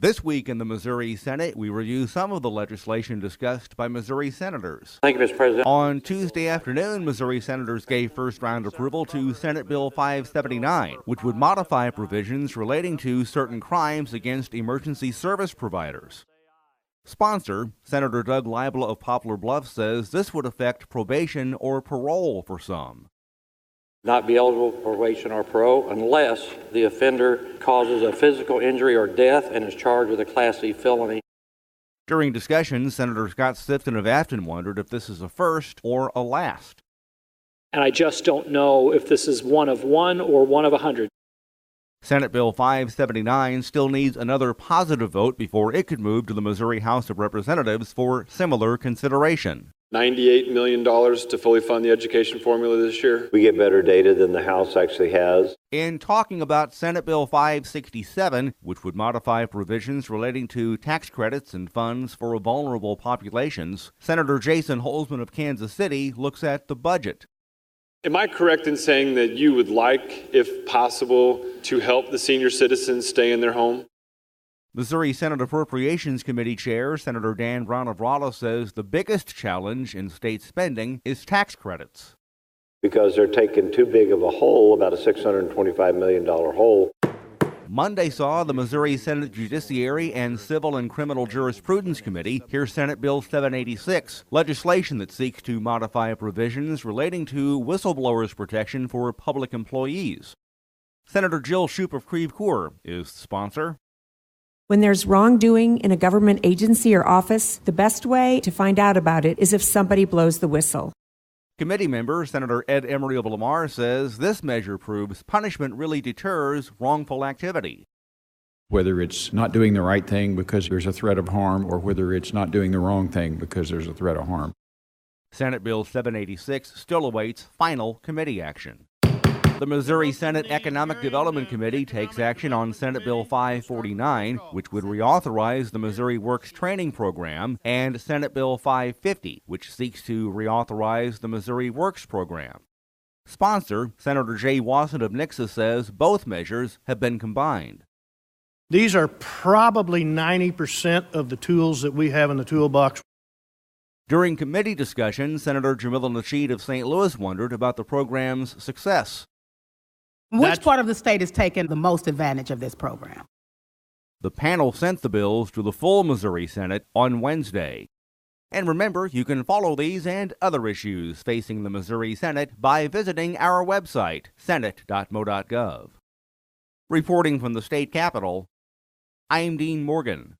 This week in the Missouri Senate, we review some of the legislation discussed by Missouri senators. Thank you, Mr. President. On Tuesday afternoon, Missouri senators gave first-round approval to Senate Bill 579, which would modify provisions relating to certain crimes against emergency service providers. Sponsor, Senator Doug Leibel of Poplar Bluff, says this would affect probation or parole for some. Not be eligible for probation or parole unless the offender causes a physical injury or death and is charged with a Class C felony. During discussion, Senator Scott Sifton of Afton wondered if this is a first or a last. And I just don't know if this is one of one or one of 100. Senate Bill 579 still needs another positive vote before it could move to the Missouri House of Representatives for similar consideration. $98 million to fully fund the education formula this year. We get better data than the House actually has. In talking about Senate Bill 567, which would modify provisions relating to tax credits and funds for vulnerable populations, Senator Jason Holsman of Kansas City looks at the budget. Am I correct in saying that you would like, if possible, to help the senior citizens stay in their home? Missouri Senate Appropriations Committee Chair Senator Dan Brown of R-Rolla says the biggest challenge in state spending is tax credits. Because they're taking too big of a hole, about a $625 million hole. Monday saw the Missouri Senate Judiciary and Civil and Criminal Jurisprudence Committee hear Senate Bill 786, legislation that seeks to modify provisions relating to whistleblowers' protection for public employees. Senator Jill Shoup of Creve Coeur is the sponsor. When there's wrongdoing in a government agency or office, the best way to find out about it is if somebody blows the whistle. Committee member Senator Ed Emery of Lamar says this measure proves punishment really deters wrongful activity. Whether it's not doing the right thing because there's a threat of harm or whether it's not doing the wrong thing because there's a threat of harm. Senate Bill 786 still awaits final committee action. The Missouri Senate Economic Development Committee takes action on Senate Bill 549, which would reauthorize the Missouri Works Training Program, and Senate Bill 550, which seeks to reauthorize the Missouri Works Program. Sponsor, Senator Jay Wasson of Nixa, says both measures have been combined. These are probably 90% of the tools that we have in the toolbox. During committee discussion, Senator Jamila Nasheed of St. Louis wondered about the program's success. Which part of the state is taking the most advantage of this program? The panel sent the bills to the full Missouri Senate on Wednesday. And remember, you can follow these and other issues facing the Missouri Senate by visiting our website, senate.mo.gov. Reporting from the state capitol, I'm Dean Morgan.